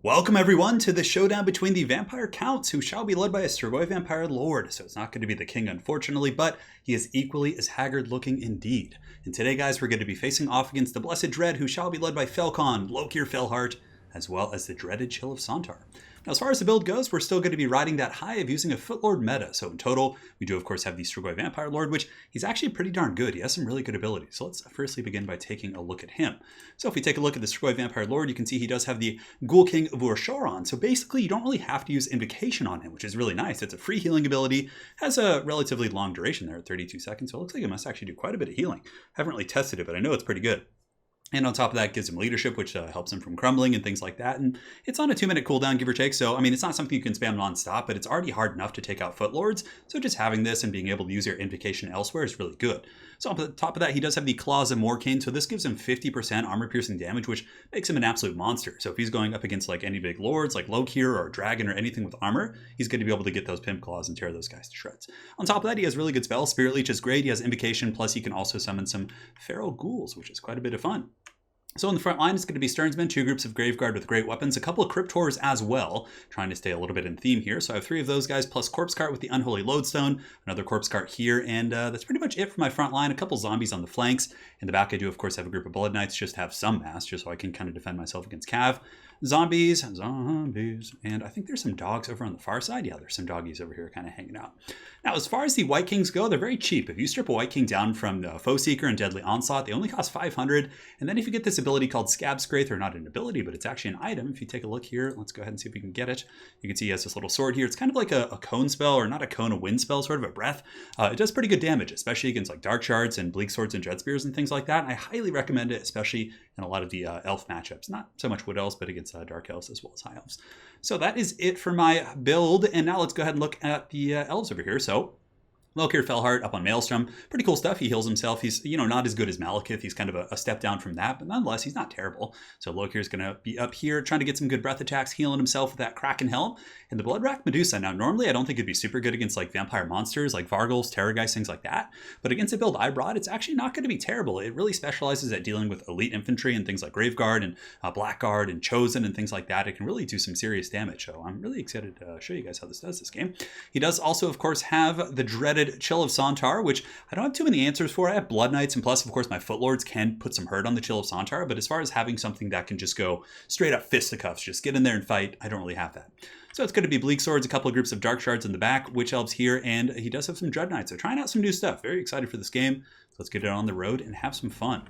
Welcome everyone to the showdown between the vampire counts, who shall be led by a Strigoi vampire lord. So it's not going to be the king, unfortunately, but he is equally as haggard looking indeed. And today, guys, we're going to be facing off against the Blessed Dread, who shall be led by Felcon, Lokir Felheart, as well as the dreaded Chill of Sontar. Now, as far as the build goes, we're still going to be riding that high of using a Footlord meta. So in total, we do, of course, have the Strigoi Vampire Lord, which he's actually pretty darn good. He has some really good abilities. So let's firstly begin by taking a look at him. So if we take a look at the Strigoi Vampire Lord, you can see he does have the Ghoul King of Urshoron. So basically, you don't really have to use Invocation on him, which is really nice. It's a free healing ability, has a relatively long duration there at 32 seconds. So it looks like it must actually do quite a bit of healing. I haven't really tested it, but I know it's pretty good. And on top of that, it gives him leadership, which helps him from crumbling and things like that. And it's on a 2-minute cooldown, give or take. So, I mean, it's not something you can spam nonstop, but it's already hard enough to take out Footlords. So just having this and being able to use your Invocation elsewhere is really good. So on top of that, he does have the Claws of Morkane. So this gives him 50% armor-piercing damage, which makes him an absolute monster. So if he's going up against like any big lords, like Lokir or Dragon or anything with armor, he's going to be able to get those Pimp Claws and tear those guys to shreds. On top of that, he has really good spells. Spirit Leech is great. He has Invocation, plus he can also summon some Feral Ghouls, which is quite a bit of fun. So in the front line, it's going to be Sternsmen, 2 groups of Graveguard with great weapons, a couple of Cryptors as well, trying to stay a little bit in theme here. So I have 3 of those guys, plus Corpse Cart with the Unholy Lodestone, another Corpse Cart here, and that's pretty much it for my front line. A couple zombies on the flanks. In the back, I do, of course, have a group of Blood Knights, just have some mass, just so I can kind of defend myself against Cav. Zombies, and I think there's some dogs over on the far side. Yeah, there's some doggies over here kind of hanging out. Now, as far as the White Kings go, they're very cheap. If you strip a White King down from the Foe Seeker and Deadly Onslaught, they only cost 500. And then if you get this ability called Scab Scrape, or not an ability, but it's actually an item. If you take a look here, let's go ahead and see if we can get it. You can see he has this little sword here. It's kind of like a cone spell, or not a cone, a wind spell, sort of a breath. It does pretty good damage, especially against like Dark Shards and Bleak Swords and Dread Spears and things like that. I highly recommend it, especially in a lot of the elf matchups. Not so much Wood Elves, but against Dark Elves as well as High Elves. So that is it for my build. And now let's go ahead and look at the Elves over here. So Lokir Felheart up on Maelstrom. Pretty cool stuff. He heals himself. He's, not as good as Malekith. He's kind of a step down from that, but nonetheless, he's not terrible. So Lokir's going to be up here trying to get some good breath attacks, healing himself with that Kraken Helm. And the Bloodrack Medusa. Now, normally I don't think it'd be super good against like vampire monsters like Vargulfs, Terrorgeist, things like that. But against a build I brought, it's actually not going to be terrible. It really specializes at dealing with elite infantry and things like Graveguard and Blackguard and Chosen and things like that. It can really do some serious damage. So I'm really excited to show you guys how this does this game. He does also, of course, have the dreaded Chill of Sontar, which I don't have too many answers for. I have Blood Knights, and plus, of course, my Footlords can put some hurt on the Chill of Sontar, but as far as having something that can just go straight up fisticuffs, just get in there and fight, I don't really have that. So it's going to be Bleak Swords, a couple of groups of Dark Shards in the back, Witch Elves here, and he does have some Dread Knights, so trying out some new stuff. Very excited for this game. So let's get it on the road and have some fun.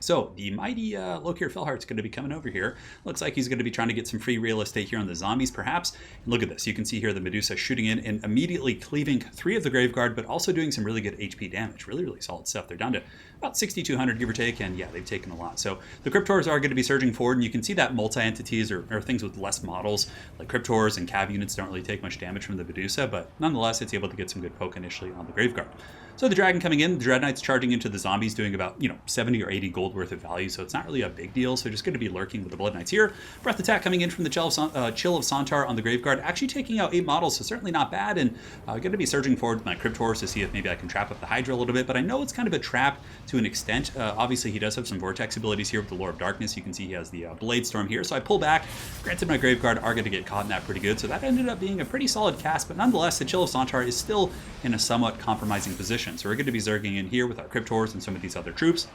So the mighty Lokir Felheart's going to be coming over here. Looks like he's going to be trying to get some free real estate here on the zombies, perhaps. And look at this. You can see here the Medusa shooting in and immediately cleaving 3 of the Graveguard, but also doing some really good HP damage. Really, really solid stuff. They're down to about 6,200, give or take, and yeah, they've taken a lot. So the Cryptors are going to be surging forward, and you can see that multi-entities or things with less models, like Cryptors and Cav units don't really take much damage from the Medusa, but nonetheless, it's able to get some good poke initially on the Graveguard. So the Dragon coming in, the Dread Knights charging into the zombies, doing about 70 or 80 gold worth of value, so it's not really a big deal. So just going to be lurking with the Blood Knights here. Breath attack coming in from the Chill of Sontar on the Graveguard, actually taking out 8 models, so certainly not bad. And going to be surging forward with my Cryptors to see if maybe I can trap up the Hydra a little bit, but I know it's kind of a trap to an extent. Obviously, he does have some Vortex abilities here with the Lore of Darkness. You can see he has the Blade Storm here, so I pull back. Granted, my Graveguard are going to get caught in that pretty good, so that ended up being a pretty solid cast, but nonetheless, the Chill of Sontar is still in a somewhat compromising position. So we're going to be zerging in here with our Cryptors and some of these other troops,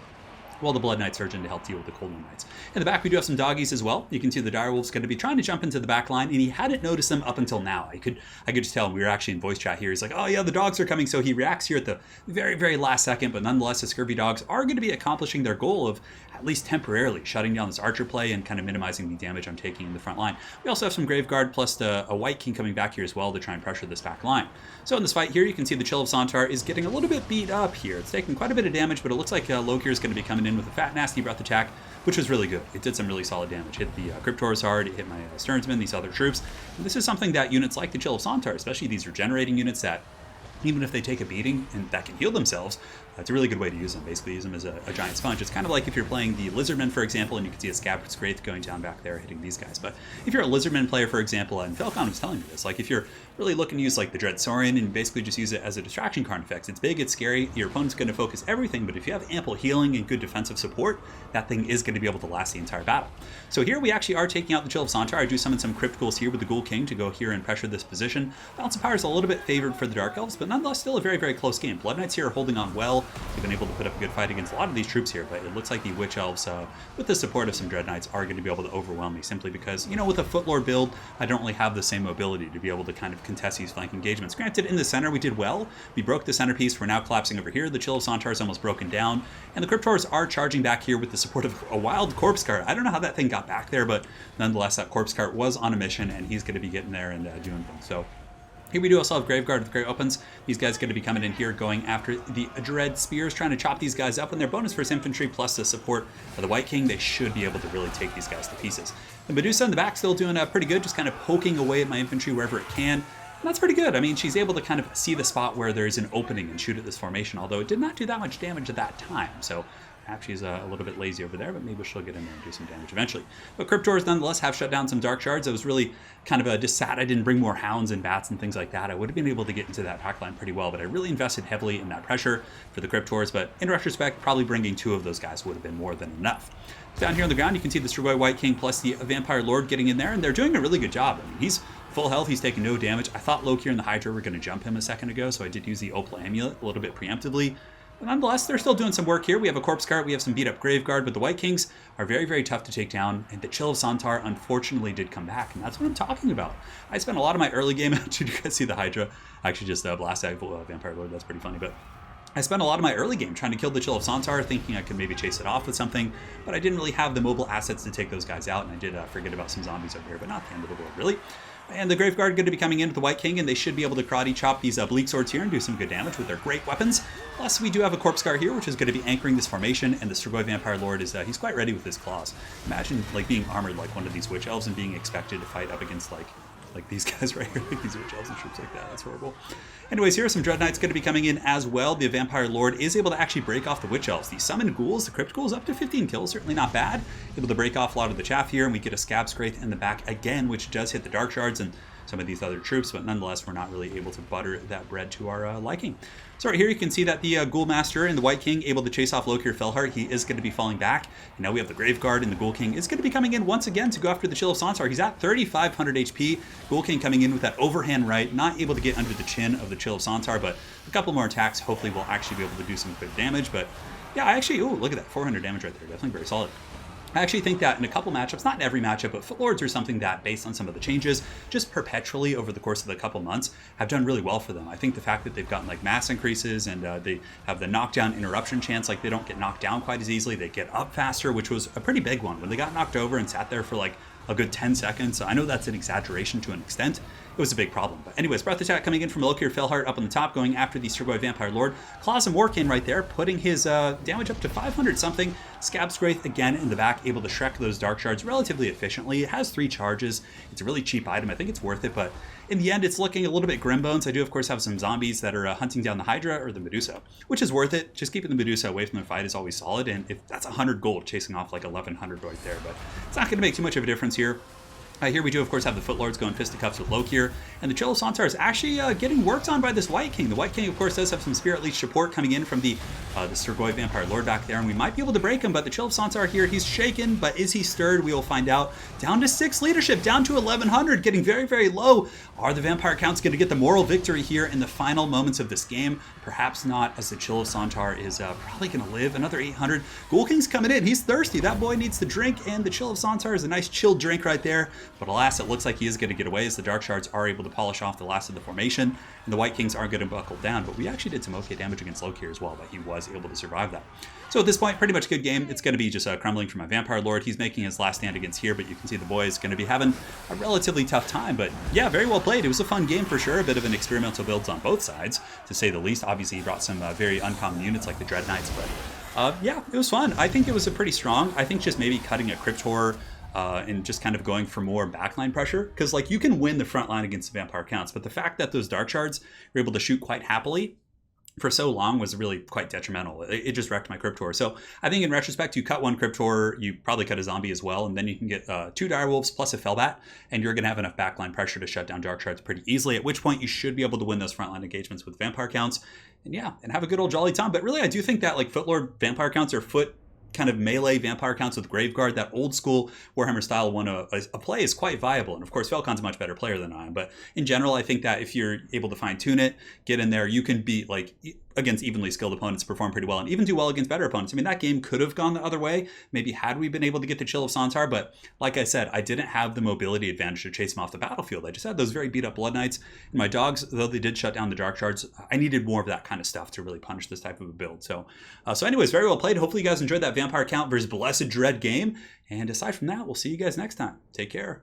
while the Blood Knights surge in to help deal with the Cold Moon Knights. In the back, we do have some doggies as well. You can see the Direwolf's going to be trying to jump into the back line, and he hadn't noticed them up until now. I could just tell him. We were actually in voice chat here. He's like, oh yeah, the dogs are coming. So he reacts here at the very, very last second, but nonetheless, the Scurvy Dogs are going to be accomplishing their goal of at least temporarily shutting down this Archer play and kind of minimizing the damage I'm taking in the front line. We also have some Graveguard plus a White King coming back here as well to try and pressure this back line. So in this fight here, you can see the Chill of Sontar is getting a little bit beat up here. It's taking quite a bit of damage, but it looks like Lokir is going to be coming in with a fat, nasty breath attack, which was really good. It did some really solid damage. Hit the Cryptors hard, it hit my Sternsmen, these other troops. And this is something that units like the Chill of Sontar, especially these regenerating units that even if they take a beating and that can heal themselves, It's a really good way to use them. Basically, use them as a giant sponge. It's kind of like if you're playing the Lizardmen, for example, and you can see a Scabbard Wraith going down back there hitting these guys. But if you're a Lizardmen player, for example, and Falcon was telling me this, like if you're really looking to use like the Dread Saurian and basically just use it as a distraction card effect, it's big, it's scary, your opponent's going to focus everything, but if you have ample healing and good defensive support, that thing is going to be able to last the entire battle. So here we actually are taking out the Chill of Sontar. I do summon some Crypt Ghouls here with the Ghoul King to go here and pressure this position. Balance of Power is a little bit favored for the Dark Elves, but nonetheless still a very, very close game. Blood Knights here are holding on well. They've been able to put up a good fight against a lot of these troops here, but it looks like the Witch Elves, with the support of some Dread Knights, are going to be able to overwhelm me simply because, you know, with a Footlord build, I don't really have the same mobility to be able to kind of contest these flank engagements. Granted, in the center we did well. We broke the centerpiece. We're now collapsing over here. The Chill of Sontar is almost broken down, and the Cryptors are charging back here with the support of a wild Corpse Cart. I don't know how that thing got back there, but nonetheless, that Corpse Cart was on a mission, and he's going to be getting there and doing things. So here we do also have Graveguard with Great Weapons. These guys are going to be coming in here, going after the Dread Spears, trying to chop these guys up. And their bonus versus infantry plus the support of the White King, they should be able to really take these guys to pieces. The Medusa in the back still doing pretty good, just kind of poking away at my infantry wherever it can. And that's pretty good. I mean, she's able to kind of see the spot where there's an opening and shoot at this formation, although it did not do that much damage at that time. So perhaps she's a little bit lazy over there, but maybe she'll get in there and do some damage eventually. But Cryptors nonetheless have shut down some Dark Shards. I was really kind of just sad I didn't bring more Hounds and Bats and things like that. I would have been able to get into that pack line pretty well, but I really invested heavily in that pressure for the Cryptors. But in retrospect, probably bringing 2 of those guys would have been more than enough. Down here on the ground, you can see the Strigoi White King plus the Vampire Lord getting in there, and they're doing a really good job. I mean, he's full health, he's taking no damage. I thought Loki and the Hydra were going to jump him a second ago, so I did use the Opal Amulet a little bit preemptively. But nonetheless, they're still doing some work here. We have a Corpse Cart, we have some beat up Graveguard, but the White Kings are very, very tough to take down, and the Chill of Sontar unfortunately did come back, and that's what I'm talking about. I spent a lot of my early game, did you guys see the Hydra? I actually just blasted Vampire Lord, that's pretty funny, but I spent a lot of my early game trying to kill the Chill of Sontar, thinking I could maybe chase it off with something, but I didn't really have the mobile assets to take those guys out, and I did forget about some zombies over here, but not the end of the world, really. And the Graveguard going to be coming in with the White King, and they should be able to karate chop these Bleak Swords here and do some good damage with their great weapons. Plus, we do have a Corpse Cart here, which is going to be anchoring this formation, and the Strigoi Vampire Lord is he's quite ready with his claws. Imagine like being armored like one of these Witch Elves and being expected to fight up against like these guys right here, like these Witch Elves and troops like that. That's horrible. Anyways, here are some Dread Knights going to be coming in as well. The Vampire Lord is able to actually break off the Witch Elves. The Summoned Ghouls, the Crypt Ghouls, up to 15 kills, certainly not bad. Able to break off a lot of the chaff here, and we get a Scabbard Wraith in the back again, which does hit the Dark Shards and some of these other troops, but nonetheless, we're not really able to butter that bread to our liking. So right here, you can see that the Ghoul Master and the White King able to chase off Loki or Felheart. He is going to be falling back. And now we have the Graveguard, and the Ghoul King is going to be coming in once again to go after the Chill of Sontar. He's at 3,500 HP. Ghoul King coming in with that overhand right, not able to get under the chin of the Chill of Sontar, but a couple more attacks. Hopefully, we'll actually be able to do some good damage. But yeah, I actually, oh, look at that, 400 damage right there. Definitely very solid. I actually think that in a couple matchups, not in every matchup, but Footlords are something that, based on some of the changes, just perpetually over the course of the couple months, have done really well for them. I think the fact that they've gotten like mass increases and they have the knockdown interruption chance, like they don't get knocked down quite as easily, they get up faster, which was a pretty big one. When they got knocked over and sat there for like a good 10 seconds, I know that's an exaggeration to an extent, it was a big problem. But anyways, Breath Attack coming in from Loki or Felheart up on the top, going after the Strigoi Vampire Lord. Claws and Warkin right there, putting his damage up to 500 something. Scabbard Wraith again in the back, able to Shrek those Dark Shards relatively efficiently. It has 3 charges. It's a really cheap item. I think it's worth it, but in the end, it's looking a little bit grim bones. I do, of course, have some zombies that are hunting down the Hydra or the Medusa, which is worth it. Just keeping the Medusa away from the fight is always solid, and if that's 100 gold chasing off like 1,100 right there, but it's not going to make too much of a difference here. Here we do, of course, have the Footlords going fisticuffs with Lokir, and the Chill of Sontar is actually getting worked on by this White King. The White King, of course, does have some Spirit Leech support coming in from the Strigoi Vampire Lord back there, and we might be able to break him, but the Chill of Sontar here, he's shaken, but is he stirred? We will find out. Down to 6 leadership, down to 1,100, getting very, very low. Are the Vampire Counts going to get the moral victory here in the final moments of this game? Perhaps not, as the Chill of Sontar is probably going to live another 800. Ghoul King's coming in. He's thirsty. That boy needs to drink, and the Chill of Sontar is a nice chilled drink right there. But alas, it looks like he is going to get away as the Dark Shards are able to polish off the last of the formation, and the White Kings aren't going to buckle down. But we actually did some okay damage against Loki as well, but he was able to survive that. So at this point, pretty much good game. It's going to be just crumbling for my Vampire Lord. He's making his last stand against here, but you can see the boy is going to be having a relatively tough time. But yeah, very well played. It was a fun game for sure. A bit of an experimental builds on both sides, to say the least. Obviously, he brought some very uncommon units like the Dread Knights, but yeah, it was fun. I think it was a pretty strong. I think just maybe cutting a Crypt Horror and just kind of going for more backline pressure, because like you can win the front line against the Vampire Counts, but the fact that those Dark Shards were able to shoot quite happily for so long was really quite detrimental. It just wrecked my Cryptor. So I think in retrospect, you cut one Cryptor, you probably cut a zombie as well, and then you can get 2 Direwolves plus a Fellbat, and you're going to have enough backline pressure to shut down Dark Shards pretty easily, at which point you should be able to win those frontline engagements with Vampire counts, and yeah, and have a good old jolly time. But really, I do think that like Footlord Vampire counts or foot kind of melee vampire counts with Graveguard, that old school Warhammer style one a play is quite viable. And of course, Falcon's a much better player than I am. But in general, I think that if you're able to fine tune it, get in there, you can beat like against evenly skilled opponents, perform pretty well, and even do well against better opponents. I mean, that game could have gone the other way, maybe had we been able to get the Chill of Santar, but like I said, I didn't have the mobility advantage to chase him off the battlefield. I just had those very beat up Blood Knights, and my dogs, though they did shut down the Dark Shards, I needed more of that kind of stuff to really punish this type of a build. So anyways, very well played. Hopefully you guys enjoyed that Vampire Count versus Blessed Dread game, and aside from that, we'll see you guys next time. Take care.